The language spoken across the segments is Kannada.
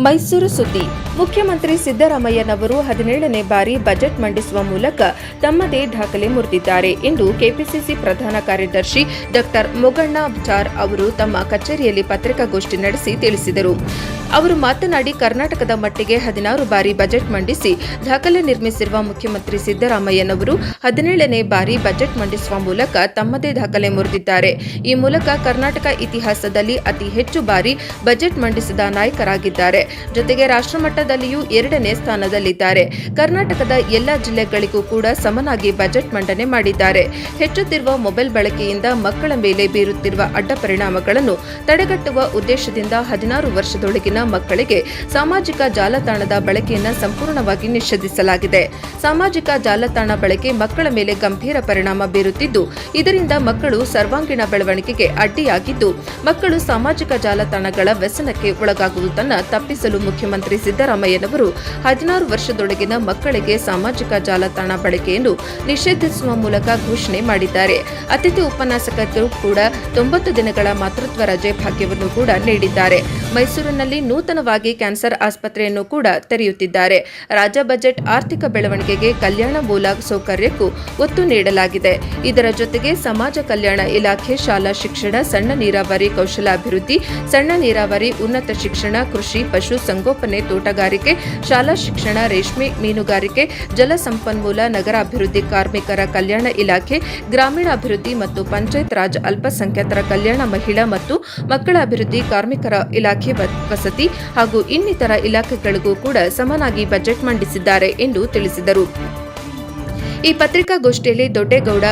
ಮೈಸೂರು ಸುದ್ದಿ. ಮುಖ್ಯಮಂತ್ರಿ ಸಿದ್ದರಾಮಯ್ಯನವರು 17ನೇ ಬಾರಿ ಬಜೆಟ್ ಮಂಡಿಸುವ ಮೂಲಕ ತಮ್ಮದೇ ದಾಖಲೆ ಮುರಿದಿದ್ದಾರೆ ಎಂದು ಕೆಪಿಸಿಸಿ ಪ್ರಧಾನ ಕಾರ್ಯದರ್ಶಿ ಡಾ ಮೊಗಣ್ಣಾಚಾರ್ ಅವರು ತಮ್ಮ ಕಚೇರಿಯಲ್ಲಿ ಪತ್ರಿಕಾಗೋಷ್ಠಿ ನಡೆಸಿ ತಿಳಿಸಿದರು. ಅವರು ಮಾತನಾಡಿ, ಕರ್ನಾಟಕದ ಮಟ್ಟಿಗೆ 16 ಬಾರಿ ಬಜೆಟ್ ಮಂಡಿಸಿ ದಾಖಲೆ ನಿರ್ಮಿಸಿರುವ ಮುಖ್ಯಮಂತ್ರಿ ಸಿದ್ದರಾಮಯ್ಯನವರು 17ನೇ ಬಾರಿ ಬಜೆಟ್ ಮಂಡಿಸುವ ಮೂಲಕ ತಮ್ಮದೇ ದಾಖಲೆ ಮುರಿದಿದ್ದಾರೆ. ಈ ಮೂಲಕ ಕರ್ನಾಟಕ ಇತಿಹಾಸದಲ್ಲಿ ಅತಿ ಹೆಚ್ಚು ಬಾರಿ ಬಜೆಟ್ ಮಂಡಿಸಿದ ನಾಯಕರಾಗಿದ್ದಾರೆ. ಜೊತೆಗೆ ರಾಷ್ಟ್ರಮಟ್ಟದಲ್ಲಿಯೂ 2ನೇ ಸ್ಥಾನದಲ್ಲಿದ್ದಾರೆ. ಕರ್ನಾಟಕದ ಎಲ್ಲ ಜಿಲ್ಲೆಗಳಿಗೂ ಕೂಡ ಸಮನಾಗಿ ಬಜೆಟ್ ಮಂಡನೆ ಮಾಡಿದ್ದಾರೆ. ಹೆಚ್ಚುತ್ತಿರುವ ಮೊಬೈಲ್ ಬಳಕೆಯಿಂದ ಮಕ್ಕಳ ಮೇಲೆ ಬೀರುತ್ತಿರುವ ಅಡ್ಡ ಪರಿಣಾಮಗಳನ್ನು ತಡೆಗಟ್ಟುವ ಉದ್ದೇಶದಿಂದ 16 ವರ್ಷದೊಳಗಿನ ಮಕ್ಕಳಿಗೆ ಸಾಮಾಜಿಕ ಜಾಲತಾಣದ ಬಳಕೆಯನ್ನು ಸಂಪೂರ್ಣವಾಗಿ ನಿಷೇಧಿಸಲಾಗಿದೆ. ಸಾಮಾಜಿಕ ಜಾಲತಾಣ ಬಳಕೆ ಮಕ್ಕಳ ಮೇಲೆ ಗಂಭೀರ ಪರಿಣಾಮ ಬೀರುತ್ತಿದ್ದು, ಇದರಿಂದ ಮಕ್ಕಳು ಸರ್ವಾಂಗೀಣ ಬೆಳವಣಿಗೆಗೆ ಅಡ್ಡಿಯಾಗಿದ್ದು, ಮಕ್ಕಳು ಸಾಮಾಜಿಕ ಜಾಲತಾಣಗಳ ವ್ಯಸನಕ್ಕೆ ಒಳಗಾಗುವುದನ್ನು ತಪ್ಪಿಸಲು ಮುಖ್ಯಮಂತ್ರಿ ಸಿದ್ದರಾಮಯ್ಯನವರು 16 ವರ್ಷದೊಳಗಿನ ಮಕ್ಕಳಿಗೆ ಸಾಮಾಜಿಕ ಜಾಲತಾಣ ಬಳಕೆಯನ್ನು ನಿಷೇಧಿಸುವ ಮೂಲಕ ಘೋಷಣೆ ಮಾಡಿದ್ದಾರೆ. ಅತಿಥಿ ಉಪನ್ಯಾಸಕರು ಕೂಡ 90 ದಿನಗಳ ಮಾತೃತ್ವ ರಜೆ ಭಾಗ್ಯವನ್ನು ಕೂಡ ನೀಡಿದ್ದಾರೆ. ಮೈಸೂರಿನಲ್ಲಿ ನೂತನವಾಗಿ ಕ್ಯಾನ್ಸರ್ ಆಸ್ಪತ್ರೆಯನ್ನು ಕೂಡ ತೆರೆಯುತ್ತಿದ್ದಾರೆ. ರಾಜ್ಯ ಬಜೆಟ್ ಆರ್ಥಿಕ ಬೆಳವಣಿಗೆಗೆ ಕಲ್ಯಾಣ ಮೂಲ ಸೌಕರ್ಯಕ್ಕೂ ಒತ್ತು ನೀಡಲಾಗಿದೆ. ಇದರ ಜೊತೆಗೆ ಸಮಾಜ ಕಲ್ಯಾಣ ಇಲಾಖೆ, ಶಾಲಾ ಶಿಕ್ಷಣ, ಸಣ್ಣ ನೀರಾವರಿ, ಕೌಶಲಾಭಿವೃದ್ಧಿ, ಸಣ್ಣ ನೀರಾವರಿ, ಉನ್ನತ ಶಿಕ್ಷಣ, ಕೃಷಿ, ಪಶು ಸಂಗೋಪನೆ, ತೋಟಗಾರಿಕೆ, ಶಾಲಾ ಶಿಕ್ಷಣ, ರೇಷ್ಮೆ, ಮೀನುಗಾರಿಕೆ, ಜಲಸಂಪನ್ಮೂಲ, ನಗರಾಭಿವೃದ್ಧಿ, ಕಾರ್ಮಿಕರ ಕಲ್ಯಾಣ ಇಲಾಖೆ, ಗ್ರಾಮೀಣಾಭಿವೃದ್ಧಿ ಮತ್ತು ಪಂಚಾಯತ್ ರಾಜ್, ಅಲ್ಪಸಂಖ್ಯಾತರ ಕಲ್ಯಾಣ, ಮಹಿಳಾ ಮತ್ತು ಮಕ್ಕಳ ಅಭಿವೃದ್ಧಿ, ಕಾರ್ಮಿಕರ ಇಲಾಖೆ, ವಸತಿ ಹಾಗೂ ಇನ್ನಿತರ ಇಲಾಖೆಗಳಿಗೂ ಕೂಡ ಸಮನಾಗಿ ಬಜೆಟ್ ಮಂಡಿಸಿದ್ದಾರೆ ಎಂದು ತಿಳಿಸಿದರು. ಈ ಪತ್ರಿಕಾಗೋಷ್ಠಿಯಲ್ಲಿ ದೊಡ್ಡೇಗೌಡ,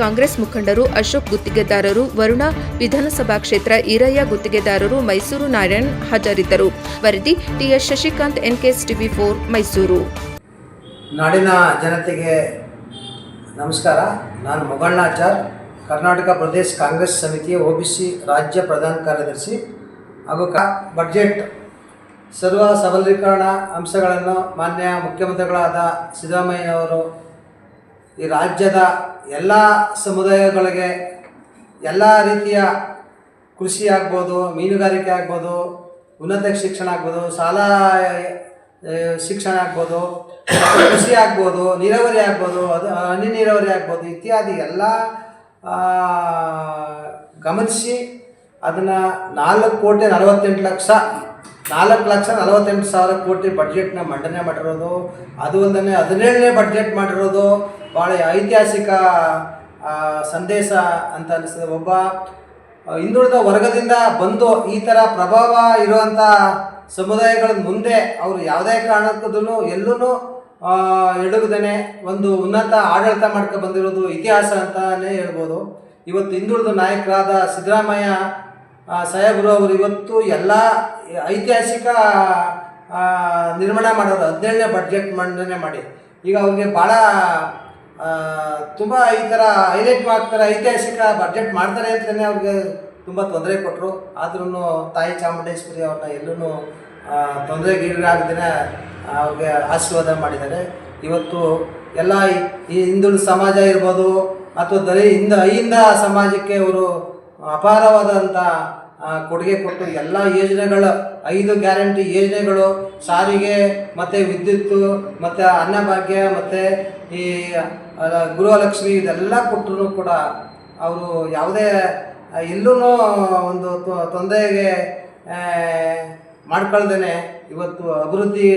ಕಾಂಗ್ರೆಸ್ ಮುಖಂಡರು, ಅಶೋಕ್ ಗುತ್ತಿಗೆದಾರರು, ವರುಣ ವಿಧಾನಸಭಾ ಕ್ಷೇತ್ರ ಈರಯ್ಯ ಗುತ್ತಿಗೆದಾರರು, ಮೈಸೂರು ನಾರಾಯಣ್ ಹಾಜರಿದ್ದರು. ವರದಿ ಟಿಎಸ್ ಶಶಿಕಾಂತ್, ಎನ್ಕೆಎಸ್ ಟಿವಿ4, ಮೈಸೂರು. ನಾಡಿನ ಜನತೆಗೆ ನಮಸ್ಕಾರ. ನಾನು ಮೊಗಣ್ಣಾಚಾರ್, ಕರ್ನಾಟಕ ಪ್ರದೇಶ ಕಾಂಗ್ರೆಸ್ ಸಮಿತಿಯ ಒಬಿಸಿ ರಾಜ್ಯ ಪ್ರಧಾನ ಕಾರ್ಯದರ್ಶಿ ಹಾಗೂ ಬಡ್ಜೆಟ್ ಸರ್ವ ಸಬಲೀಕರಣ ಅಂಶಗಳನ್ನು ಮಾನ್ಯ ಮುಖ್ಯಮಂತ್ರಿಗಳಾದ ಸಿದ್ದರಾಮಯ್ಯನವರು ಈ ರಾಜ್ಯದ ಎಲ್ಲ ಸಮುದಾಯಗಳಿಗೆ ಎಲ್ಲ ರೀತಿಯ ಕೃಷಿ ಆಗ್ಬೋದು, ಮೀನುಗಾರಿಕೆ ಆಗ್ಬೋದು, ಉನ್ನತ ಶಿಕ್ಷಣ ಆಗ್ಬೋದು, ಶಾಲಾ ಶಿಕ್ಷಣ ಆಗ್ಬೋದು, ಕೃಷಿ ಆಗ್ಬೋದು, ನೀರಾವರಿ ಆಗ್ಬೋದು, ಅದು ಹನಿ ನೀರಾವರಿ ಆಗ್ಬೋದು ಇತ್ಯಾದಿ ಎಲ್ಲ ಗಮನಿಸಿ ಅದನ್ನು 4,48,40,000 ಕೋಟಿ ಬಡ್ಜೆಟ್ನ ಮಂಡನೆ ಮಾಡಿರೋದು. ಅದು ಅಲ್ಲದೆ 17ನೇ ಬಡ್ಜೆಟ್ ಮಾಡಿರೋದು ಭಾಳ ಐತಿಹಾಸಿಕ ಸಂದೇಶ ಅಂತ ಅನಿಸ್ತದೆ. ಒಬ್ಬ ಹಿಂದುಳಿದ ವರ್ಗದಿಂದ ಬಂದು ಈ ಥರ ಪ್ರಭಾವ ಇರುವಂಥ ಸಮುದಾಯಗಳ ಮುಂದೆ ಅವರು ಯಾವುದೇ ಕಾರಣಕ್ಕೂ ಎಲ್ಲೂ ಎಡಗದೇನೆ ಒಂದು ಉನ್ನತ ಆಡಳಿತ ಮಾಡ್ಕೊ ಬಂದಿರೋದು ಇತಿಹಾಸ ಅಂತಲೇ ಹೇಳ್ಬೋದು. ಇವತ್ತು ಹಿಂದುಳಿದ ನಾಯಕರಾದ ಸಿದ್ದರಾಮಯ್ಯ ಸಾಹೇಬರು ಅವರು ಇವತ್ತು ಎಲ್ಲ ಐತಿಹಾಸಿಕ ನಿರ್ಮಾಣ ಮಾಡೋರು 17ನೇ ಬಡ್ಜೆಟ್ ಮಂಡನೆ ಮಾಡಿ. ಈಗ ಅವ್ರಿಗೆ ಭಾಳ ತುಂಬ ಈ ಥರ ಹೈಲೈಟ್ ಮಾಡ್ತಾರೆ, ಐತಿಹಾಸಿಕ ಬಡ್ಜೆಟ್ ಮಾಡ್ತಾರೆ ಅಂತಲೇ ಅವ್ರಿಗೆ ತುಂಬ ತೊಂದರೆ ಕೊಟ್ಟರು. ಆದ್ರೂ ತಾಯಿ ಚಾಮುಂಡೇಶ್ವರಿ ಅವ್ರನ್ನ ಎಲ್ಲೂ ತೊಂದರೆಗೀಡಾಗದೇ ಅವ್ರಿಗೆ ಆಶೀರ್ವಾದ ಮಾಡಿದ್ದಾರೆ. ಇವತ್ತು ಎಲ್ಲ ಈ ಹಿಂದುಳಿದ ಸಮಾಜ ಇರ್ಬೋದು ಅಥವಾ ಅಹಿಂದ ಸಮಾಜಕ್ಕೆ ಅವರು ಅಪಾರವಾದಂಥ ಕೊಡುಗೆ ಕೊಟ್ಟು ಎಲ್ಲ ಯೋಜನೆಗಳು, 5 ಗ್ಯಾರಂಟಿ ಯೋಜನೆಗಳು, ಸಾರಿಗೆ ಮತ್ತು ವಿದ್ಯುತ್ತು ಮತ್ತು ಅನ್ನಭಾಗ್ಯ ಮತ್ತು ಈ ಗೃಹಲಕ್ಷ್ಮಿ ಇದೆಲ್ಲ ಕೊಟ್ಟರು ಕೂಡ ಅವರು ಯಾವುದೇ ಎಲ್ಲೂ ಒಂದು ತೊಂದರೆಗೆ ಮಾಡ್ಕೊಳ್ದೇ ಇವತ್ತು ಅಭಿವೃದ್ಧಿ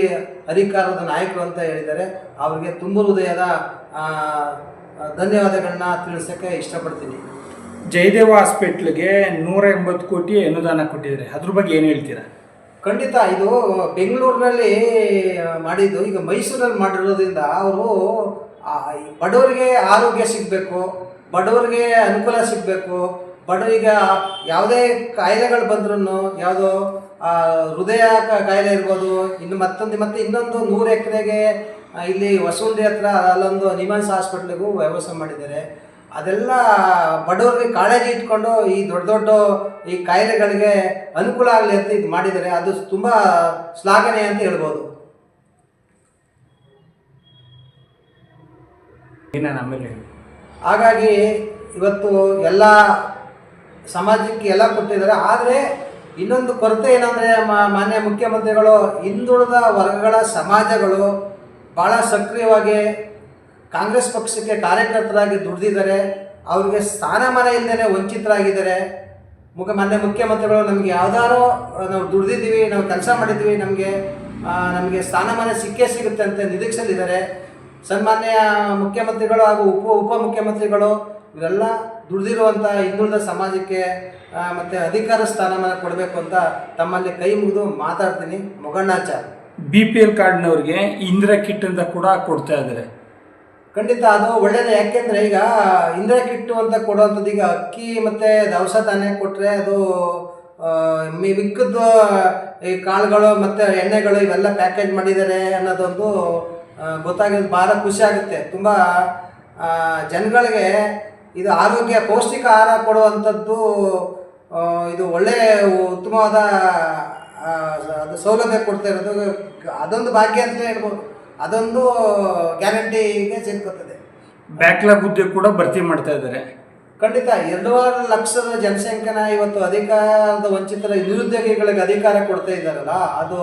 ಅಧಿಕಾರದ ನಾಯಕರು ಅಂತ ಹೇಳಿದ್ದಾರೆ. ಅವರಿಗೆ ತುಂಬ ಹೃದಯದ ಧನ್ಯವಾದಗಳನ್ನ ತಿಳಿಸೋಕ್ಕೆ ಇಷ್ಟಪಡ್ತೀನಿ. ಜಯದೇವ ಹಾಸ್ಪಿಟ್ಲಿಗೆ 180 ಕೋಟಿ ಅನುದಾನ ಕೊಟ್ಟಿದ್ದಾರೆ, ಅದ್ರ ಬಗ್ಗೆ ಏನು ಹೇಳ್ತೀರಾ? ಖಂಡಿತ ಇದು ಬೆಂಗಳೂರಿನಲ್ಲಿ ಮಾಡಿದ್ದು, ಈಗ ಮೈಸೂರಲ್ಲಿ ಮಾಡಿರೋದ್ರಿಂದ ಅವರು ಬಡವರಿಗೆ ಆರೋಗ್ಯ ಸಿಗಬೇಕು, ಬಡವರಿಗೆ ಅನುಕೂಲ ಸಿಗಬೇಕು, ಬಡವರಿಗೆ ಯಾವುದೇ ಕಾಯಿಲೆಗಳು ಬಂದ್ರೂ, ಯಾವುದೋ ಹೃದಯ ಕಾಯಿಲೆ ಇರ್ಬೋದು, ಮತ್ತೆ ಇನ್ನೊಂದು 100 ಎಕರೆಗೆ ಇಲ್ಲಿ ಹೊಸೂಂಡಿ ಹತ್ರ ಅಲ್ಲೊಂದು ನಿಮಾನ್ಸ್ ಹಾಸ್ಪಿಟ್ಲಿಗೂ ವ್ಯವಸ್ಥೆ ಮಾಡಿದ್ದಾರೆ. ಅದೆಲ್ಲ ಬಡವರಿಗೆ ಕಾಳಜಿ ಇಟ್ಕೊಂಡು ಈ ದೊಡ್ಡ ಈ ಕಾಯಿಲೆಗಳಿಗೆ ಅನುಕೂಲ ಆಗಲಿ ಅಂತ ಇದು ಮಾಡಿದ್ದಾರೆ. ಅದು ತುಂಬ ಶ್ಲಾಘನೀಯ ಅಂತ ಹೇಳ್ಬೋದು. ಹಾಗಾಗಿ ಇವತ್ತು ಎಲ್ಲ ಸಮಾಜಕ್ಕೆ ಎಲ್ಲ ಕೊಟ್ಟಿದ್ದಾರೆ. ಆದರೆ ಇನ್ನೊಂದು ಕೊರತೆ ಏನಂದರೆ ಮಾನ್ಯ ಮುಖ್ಯಮಂತ್ರಿಗಳು ಹಿಂದುಳಿದ ವರ್ಗಗಳ ಸಮಾಜಗಳು ಭಾಳ ಸಕ್ರಿಯವಾಗಿ ಕಾಂಗ್ರೆಸ್ ಪಕ್ಷಕ್ಕೆ ಕಾರ್ಯಕರ್ತರಾಗಿ ದುಡಿದಿದ್ದಾರೆ. ಅವ್ರಿಗೆ ಸ್ಥಾನಮಾನ ಇಲ್ಲದೇ ವಂಚಿತರಾಗಿದ್ದಾರೆ. ಮಾನ್ಯ ಮುಖ್ಯಮಂತ್ರಿಗಳು ನಮಗೆ ಯಾವ್ದಾರೋ ನಾವು ದುಡಿದಿದ್ದೀವಿ, ನಾವು ಕೆಲಸ ಮಾಡಿದ್ದೀವಿ, ನಮಗೆ ಸ್ಥಾನಮಾನ ಸಿಕ್ಕೇ ಸಿಗುತ್ತೆ ಅಂತ ನಿರೀಕ್ಷೆಯಲ್ಲಿದ್ದಾರೆ. ಸನ್ಮಾನ್ಯ ಮುಖ್ಯಮಂತ್ರಿಗಳು ಹಾಗೂ ಉಪಮುಖ್ಯಮಂತ್ರಿಗಳು ಇವರೆಲ್ಲ ದುಡಿದಿರುವಂಥ ಹಿಂದುಳಿದ ಸಮಾಜಕ್ಕೆ ಮತ್ತು ಅಧಿಕಾರ ಸ್ಥಾನಮಾನ ಕೊಡಬೇಕು ಅಂತ ತಮ್ಮಲ್ಲಿ ಕೈ ಮುಗಿದು ಮಾತಾಡ್ತೀನಿ. ಮೊಗಣ್ಣಾಚಾರ್ BPL ಕಾರ್ಡ್ನವ್ರಿಗೆ ಇಂದಿರಾ ಕಿಟ್ ಅಂತ ಕೂಡ ಕೊಡ್ತಾ ಇದ್ದಾರೆ. ಖಂಡಿತ ಅದು ಒಳ್ಳೆಯದೇ. ಯಾಕೆಂದರೆ ಈಗ ಇಂದಿರಾ ಕಿಟ್ಟು ಅಂತ ಕೊಡುವಂಥದ್ದು ಈಗ ಅಕ್ಕಿ ಮತ್ತು ದವಸ ಧಾನ್ಯ ಕೊಟ್ಟರೆ ಅದು ಮಿಕ್ಕದ್ದು ಈ ಕಾಳುಗಳು ಮತ್ತು ಎಣ್ಣೆಗಳು ಇವೆಲ್ಲ ಪ್ಯಾಕೇಜ್ ಮಾಡಿದ್ದಾರೆ ಅನ್ನೋದೊಂದು ಗೊತ್ತಾಗೋದು ಭಾಳ ಖುಷಿ ಆಗುತ್ತೆ. ತುಂಬ ಜನಗಳಿಗೆ ಇದು ಆರೋಗ್ಯ ಪೌಷ್ಟಿಕ ಆಹಾರ ಕೊಡುವಂಥದ್ದು ಇದು ಒಳ್ಳೆಯ ಉತ್ತಮವಾದ ಅದು ಸೌಲಭ್ಯ ಕೊಡ್ತಾ ಇರೋದು ಅದೊಂದು ಭಾಗ್ಯ ಅಂತ ಹೇಳ್ಬೋದು. ಅದೊಂದು ಗ್ಯಾರಂಟಿಗೆ ಸೇರ್ಕೊತದೆ. ಬ್ಯಾಕ್ಲಾಗ್ ಹುದ್ದೆ ಕೂಡ ಭರ್ತಿ ಮಾಡ್ತಾ ಇದ್ದಾರೆ. ಖಂಡಿತ 2.5 ಲಕ್ಷದ ಜನಸಂಖ್ಯೆನ ಇವತ್ತು ಅಧಿಕಾರದ ವಂಚಿತರ ನಿರುದ್ಯೋಗಿಗಳಿಗೆ ಅಧಿಕಾರ ಕೊಡ್ತಾ ಇದ್ದಾರಲ್ಲ, ಅದು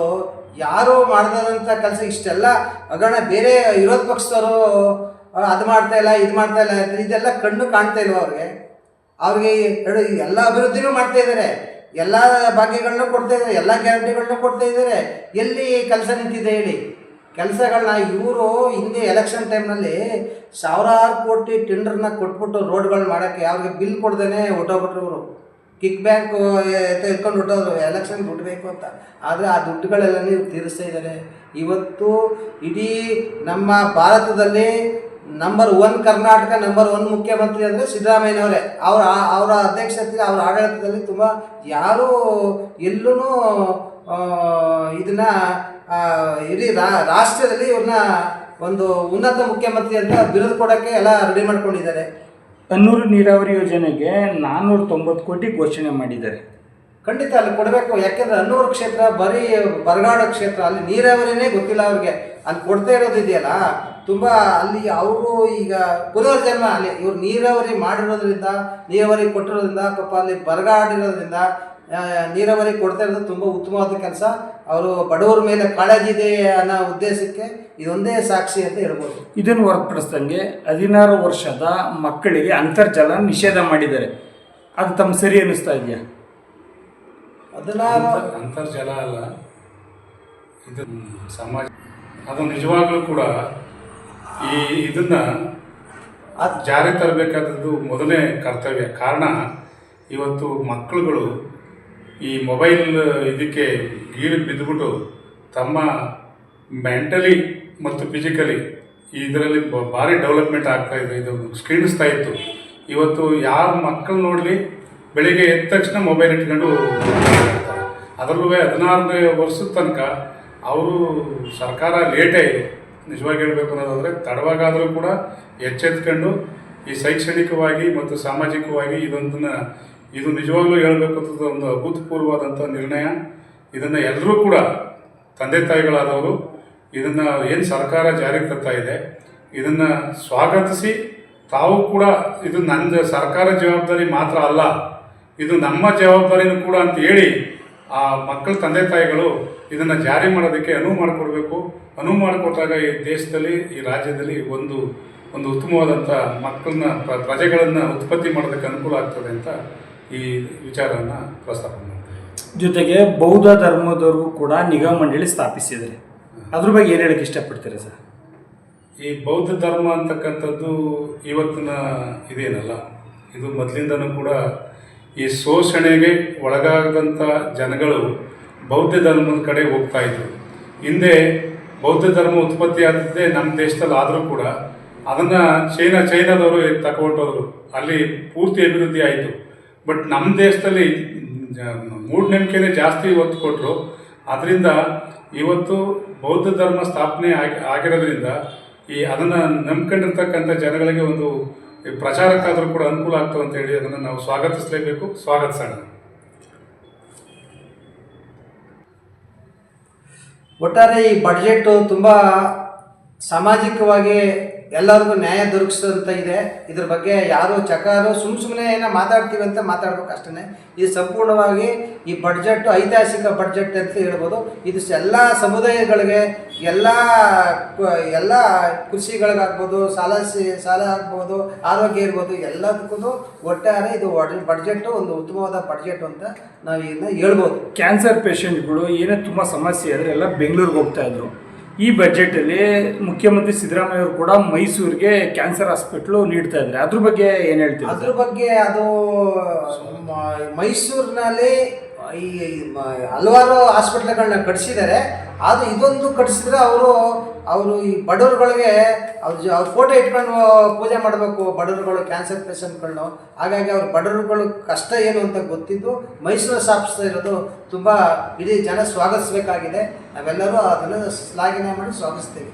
ಯಾರು ಮಾಡ್ದಂಥ ಕೆಲಸ. ಇಷ್ಟೆಲ್ಲ ಬೇರೆ ವಿರೋಧ ಪಕ್ಷದವರು ಅದು ಮಾಡ್ತಾ ಇಲ್ಲ, ಇದು ಮಾಡ್ತಾ ಇಲ್ಲ, ಇದೆಲ್ಲ ಕಣ್ಣು ಕಾಣ್ತಾ ಇಲ್ವ ಅವ್ರಿಗೆ ಎಲ್ಲ ಅಭಿವೃದ್ಧಿನೂ ಮಾಡ್ತಾ ಇದ್ದಾರೆ, ಎಲ್ಲ ಭಾಗ್ಯಗಳನ್ನೂ ಕೊಡ್ತಾ ಇದ್ದಾರೆ, ಎಲ್ಲ ಗ್ಯಾರಂಟಿಗಳನ್ನೂ ಕೊಡ್ತಾ ಇದ್ದಾರೆ. ಎಲ್ಲಿ ಕೆಲಸ ನಿಂತಿದೆ ಹೇಳಿ? ಕೆಲಸಗಳನ್ನ ಇವರು ಹಿಂದೆ ಎಲೆಕ್ಷನ್ ಟೈಮ್ನಲ್ಲಿ 1000 ಕೋಟಿ ಟೆಂಡರ್ನ ಕೊಟ್ಬಿಟ್ಟು ರೋಡ್ಗಳು ಮಾಡೋಕ್ಕೆ ಅವ್ರಿಗೆ ಬಿಲ್ ಕೊಡ್ದೇ ಹೊಟ್ಟೋಗ್ಬಿಟ್ರು. ಇವರು ಕಿಕ್ ಬ್ಯಾಂಕ್ ಎತ್ಕೊಂಡು ಹೊಟ್ಟೋದ್ರು ಎಲೆಕ್ಷನ್ ದುಡ್ಡು ಬೇಕು ಅಂತ. ಆದರೆ ಆ ದುಡ್ಡುಗಳೆಲ್ಲ ನೀವು ತೀರಿಸ್ತಾ ಇದ್ದಾರೆ. ಇವತ್ತು ಇಡೀ ನಮ್ಮ ಭಾರತದಲ್ಲಿ ನಂಬರ್ 1 ಕರ್ನಾಟಕ ನಂಬರ್ 1 ಮುಖ್ಯಮಂತ್ರಿ ಅಂದರೆ ಸಿದ್ದರಾಮಯ್ಯನವರೇ. ಅವರ ಅಧ್ಯಕ್ಷತೆ, ಅವರ ಆಡಳಿತದಲ್ಲಿ ತುಂಬ ಯಾರೂ ಎಲ್ಲೂ ಇದನ್ನು ಇಡೀ ರಾಷ್ಟ್ರದಲ್ಲಿ ಇವ್ರನ್ನ ಒಂದು ಉನ್ನತ ಮುಖ್ಯಮಂತ್ರಿ ಅಂತ ಬಿರುದು ಕೊಡೋಕ್ಕೆ ಎಲ್ಲ ರೆಡಿ ಮಾಡ್ಕೊಂಡಿದ್ದಾರೆ. ಅನ್ನೂರು ನೀರಾವರಿ ಯೋಜನೆಗೆ 490 ಕೋಟಿ ಘೋಷಣೆ ಮಾಡಿದ್ದಾರೆ. ಖಂಡಿತ ಅಲ್ಲಿ ಕೊಡಬೇಕು. ಯಾಕೆಂದರೆ ಅನ್ನೂರು ಕ್ಷೇತ್ರ ಬರೀ ಬರಗಾಡ ಕ್ಷೇತ್ರ, ಅಲ್ಲಿ ನೀರಾವರಿನೇ ಗೊತ್ತಿಲ್ಲ ಅವ್ರಿಗೆ. ಅಲ್ಲಿ ಕೊಡ್ತಾ ಇರೋದು ಇದೆಯಲ್ಲ ತುಂಬ, ಅಲ್ಲಿ ಅವರು ಈಗ ಪುನರ್ಜನ್ಮ ಅಲ್ಲಿ ಇವ್ರು ನೀರಾವರಿ ಮಾಡಿರೋದ್ರಿಂದ, ನೀರಾವರಿ ಕೊಟ್ಟಿರೋದ್ರಿಂದ, ಪಾಪ ಅಲ್ಲಿ ಬರಗಾಡಿರೋದ್ರಿಂದ ನೀರಾವರಿ ಕೊಡ್ತಾ ಇರೋದು ತುಂಬ ಉತ್ತಮವಾದ ಕೆಲಸ. ಅವರು ಬಡವರ ಮೇಲೆ ಕಾಳಜಿ ಇದೆ ಅನ್ನೋ ಉದ್ದೇಶಕ್ಕೆ ಇದೊಂದೇ ಸಾಕ್ಷಿ ಅಂತ ಹೇಳ್ಬೋದು. ಇದನ್ನು ಹೊರತುಪಡಿಸ್ದಂಗೆ 16 ವರ್ಷದ ಮಕ್ಕಳಿಗೆ ಅಂತರ್ಜಲ ನಿಷೇಧ ಮಾಡಿದ್ದಾರೆ. ಅದು ತಮ್ಮ ಸರಿ ಅನ್ನಿಸ್ತಾ ಇದೆಯಾ? ಅಂತರ್ಜಲ ಅಲ್ಲ, ಇದು ಸಮಾಜ. ಅದು ನಿಜವಾಗ್ಲೂ ಕೂಡ ಇದನ್ನು ಜಾರಿ ತರಬೇಕಾದದ್ದು ಮೊದಲನೇ ಕರ್ತವ್ಯ. ಕಾರಣ ಇವತ್ತು ಮಕ್ಕಳುಗಳು ಈ ಮೊಬೈಲ್ ಇದಕ್ಕೆ ಗೀಳು ಬಿದ್ದುಬಿಟ್ಟು ತಮ್ಮ ಮೆಂಟಲಿ ಮತ್ತು ಫಿಸಿಕಲಿ ಇದರಲ್ಲಿ ಭಾರಿ ಡೆವಲಪ್ಮೆಂಟ್ ಆಗ್ತಾಯಿದೆ. ಇದು ಕ್ಷೀಣಿಸ್ತಾ ಇತ್ತು. ಇವತ್ತು ಯಾರು ಮಕ್ಕಳು ನೋಡಲಿ ಬೆಳಿಗ್ಗೆ ಎದ್ದ ತಕ್ಷಣ ಮೊಬೈಲ್ ಇಟ್ಕೊಂಡು ಅದರಲ್ಲೂ 16ನೇ ವರ್ಷದ ತನಕ ಅವರು ಸರ್ಕಾರ ಲೇಟೇ ಇದೆ. ನಿಜವಾಗಿ ಹೇಳಬೇಕು ಅನ್ನೋದಾದರೆ ತಡವಾಗಾದರೂ ಕೂಡ ಎಚ್ಚೆತ್ಕೊಂಡು ಈ ಶೈಕ್ಷಣಿಕವಾಗಿ ಮತ್ತು ಸಾಮಾಜಿಕವಾಗಿ ಇದು ನಿಜವಾಗ್ಲೂ ಹೇಳಬೇಕು ಅಂತ ಒಂದು ಅಭೂತಪೂರ್ವವಾದಂಥ ನಿರ್ಣಯ. ಇದನ್ನು ಎಲ್ಲರೂ ಕೂಡ ತಂದೆ ತಾಯಿಗಳಾದವರು ಇದನ್ನು ಏನು ಸರ್ಕಾರ ಜಾರಿಗೆ ತರ್ತಾ ಇದೆ ಇದನ್ನು ಸ್ವಾಗತಿಸಿ ತಾವು ಕೂಡ ಇದು ನನ್ನ ಸರ್ಕಾರ ಜವಾಬ್ದಾರಿ ಮಾತ್ರ ಅಲ್ಲ, ಇದು ನಮ್ಮ ಜವಾಬ್ದಾರಿನೂ ಕೂಡ ಅಂತ ಹೇಳಿ ಆ ಮಕ್ಕಳ ತಂದೆ ತಾಯಿಗಳು ಇದನ್ನು ಜಾರಿ ಮಾಡೋದಕ್ಕೆ ಅನುವು ಮಾಡಿಕೊಡ್ಬೇಕು. ಅನುವು ಮಾಡಿಕೊಟ್ಟಾಗ ಈ ದೇಶದಲ್ಲಿ, ಈ ರಾಜ್ಯದಲ್ಲಿ ಒಂದು ಉತ್ತಮವಾದಂಥ ಮಕ್ಕಳನ್ನ ಪ್ರಜೆಗಳನ್ನು ಉತ್ಪತ್ತಿ ಮಾಡೋದಕ್ಕೆ ಅನುಕೂಲ ಆಗ್ತದೆ ಅಂತ ಈ ವಿಚಾರವನ್ನು ಪ್ರಸ್ತಾಪ ಮಾಡ್ತಾರೆ. ಜೊತೆಗೆ ಬೌದ್ಧ ಧರ್ಮದವ್ರಿಗೂ ಕೂಡ ನಿಗಮ ಮಂಡಳಿ ಸ್ಥಾಪಿಸಿದ್ದಾರೆ. ಅದ್ರ ಬಗ್ಗೆ ಏನು ಹೇಳಕ್ಕೆ ಇಷ್ಟಪಡ್ತೀರಾ ಸರ್? ಈ ಬೌದ್ಧ ಧರ್ಮ ಅಂತಕ್ಕಂಥದ್ದು ಇವತ್ತಿನ ಇದೇನಲ್ಲ, ಇದು ಮೊದಲಿಂದನೂ ಕೂಡ ಈ ಶೋಷಣೆಗೆ ಒಳಗಾಗದಂಥ ಜನಗಳು ಬೌದ್ಧ ಧರ್ಮದ ಕಡೆ ಹೋಗ್ತಾ ಇದ್ರು. ಹಿಂದೆ ಬೌದ್ಧ ಧರ್ಮ ಉತ್ಪತ್ತಿ ಆಗ್ತಿದ್ದೆ ನಮ್ಮ ದೇಶದಲ್ಲಿ ಆದರೂ ಕೂಡ ಅದನ್ನು ಚೈನಾದವರು ತಗೊಂಡೋದ್ರು, ಅಲ್ಲಿ ಪೂರ್ತಿ ಅಭಿವೃದ್ಧಿ ಆಯಿತು. ಬಟ್ ನಮ್ಮ ದೇಶದಲ್ಲಿ ಮೂಢನಂಬಿಕೆನೇ ಜಾಸ್ತಿ ಒತ್ತು ಕೊಟ್ಟರು. ಅದರಿಂದ ಇವತ್ತು ಬೌದ್ಧ ಧರ್ಮ ಸ್ಥಾಪನೆ ಆಗಿರೋದ್ರಿಂದ ಅದನ್ನು ನಂಬ್ಕೊಂಡಿರ್ತಕ್ಕಂಥ ಜನಗಳಿಗೆ ಒಂದು ಪ್ರಚಾರಕ್ಕಾದರೂ ಕೂಡ ಅನುಕೂಲ ಆಗ್ತದೆ ಅಂತ ಹೇಳಿ ಅದನ್ನು ನಾವು ಸ್ವಾಗತಿಸಲೇಬೇಕು, ಸ್ವಾಗತಿಸೋಣ. ಒಟ್ಟಾರೆ ಈ ಬಡ್ಜೆಟ್ಟು ತುಂಬ ಸಾಮಾಜಿಕವಾಗಿ ಎಲ್ಲರಿಗೂ ನ್ಯಾಯ ದೊರಕಿಸೋಂತ ಇದೆ. ಇದ್ರ ಬಗ್ಗೆ ಯಾರು ಚಕಾರು ಸುಮ್ಮನೆ ಏನೋ ಮಾತಾಡ್ತೀವಿ ಅಂತ ಮಾತಾಡ್ಬೇಕು ಅಷ್ಟೇ. ಇದು ಸಂಪೂರ್ಣವಾಗಿ ಈ ಬಡ್ಜೆಟ್ ಐತಿಹಾಸಿಕ ಬಡ್ಜೆಟ್ ಅಂತ ಹೇಳ್ಬೋದು. ಇದು ಎಲ್ಲ ಸಮುದಾಯಗಳಿಗೆ ಎಲ್ಲ ಕೃಷಿಗಳಿಗಾಗ್ಬೋದು, ಸಾಲ ಆಗ್ಬೋದು, ಆರೋಗ್ಯ ಇರ್ಬೋದು, ಎಲ್ಲದಕ್ಕೂ ಒಟ್ಟಾರೆ ಇದು ಬಡ್ಜೆಟ್ ಒಂದು ಉತ್ತಮವಾದ ಬಡ್ಜೆಟ್ ಅಂತ ನಾವು ಇದನ್ನ ಹೇಳ್ಬೋದು. ಕ್ಯಾನ್ಸರ್ ಪೇಷಂಟ್ಗಳು ಏನೇ ತುಂಬ ಸಮಸ್ಯೆ ಆದರೆ ಎಲ್ಲ ಬೆಂಗಳೂರಿಗೆ ಹೋಗ್ತಾ ಇದ್ರು. ಈ ಬಜೆಟಲ್ಲಿ ಮುಖ್ಯಮಂತ್ರಿ ಸಿದ್ದರಾಮಯ್ಯ ಅವರು ಕೂಡ ಮೈಸೂರಿಗೆ ಕ್ಯಾನ್ಸರ್ ಹಾಸ್ಪಿಟ್ಲು ನೀಡ್ತಾ ಇದ್ದಾರೆ. ಅದ್ರ ಬಗ್ಗೆ ಏನು ಹೇಳ್ತೀವಿ? ಅದ್ರ ಬಗ್ಗೆ ಅದು ಮೈಸೂರಿನಲ್ಲಿ ಈ ಹಲವಾರು ಹಾಸ್ಪಿಟ್ಲ್ಗಳನ್ನ ಕಟ್ಟಿಸಿದ್ದಾರೆ. ಅದು ಇದೊಂದು ಕಟ್ಟಿಸಿದ್ರೆ ಅವರು ಈ ಬಡವರುಗಳಿಗೆ ಅವ್ರ ಫೋಟೋ ಇಟ್ಕೊಂಡು ಪೂಜೆ ಮಾಡಬೇಕು, ಬಡವರುಗಳು ಕ್ಯಾನ್ಸರ್ ಪೇಷಂಟ್ಗಳನ್ನ. ಹಾಗಾಗಿ ಅವ್ರ ಬಡವರುಗಳು ಕಷ್ಟ ಏನು ಅಂತ ಗೊತ್ತಿದ್ದು ಮೈಸೂರು ಸ್ಥಾಪಿಸ್ತಾ ಇರೋದು ತುಂಬ ಇಡೀ ಜನ ಸ್ವಾಗತಿಸಬೇಕಾಗಿದೆ. ನಾವೆಲ್ಲರೂ ಅದನ್ನು ಶ್ಲಾಘನೆ ಮಾಡಿ ಸ್ವಾಗತಿಸ್ತೇವೆ.